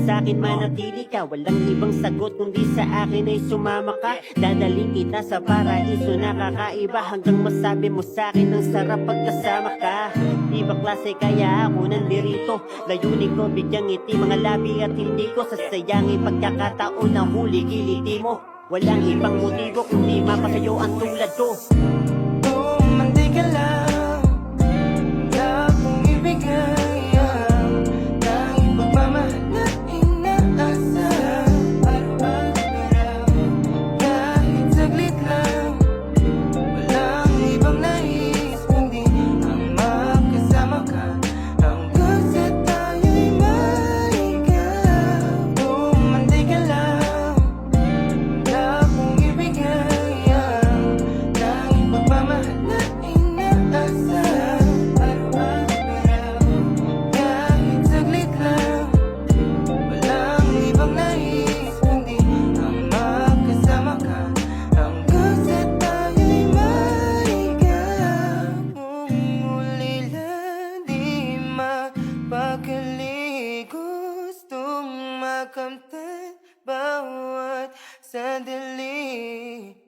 sa'kin manatili ka. Walang ibang sagot kundi sa akin ay sumama ka. Dadaling kita sa paraiso na kakaiba, hanggang masabi mo sa'kin ang sarap pagkasama ka. Iba klase kaya ako nandirito, layunin ko bigyang ngiti mga labi at hindi ko sasayangin pagkakataon na huli kiliti mo. Walang ibang motibo kundi mapasayo ang tulad ko. Umandi ka lang, wala akong ibigay ang tanging pagmamahal na inaasam. Araw-araw, kahit saglit lang, walang ibang nais kundi ang makasama ka hanggang sa tayo'y maligaw. Umandi ka lang, wala akong ibigay ang tanging pagmamahal na inaasam. Araw-araw, kahit saglit lang, walang ibang nais kundi ang makasama ka hanggang sa tayo'y maligaw. Kung ulila di mapakali, gustong makamtan bawat sandali.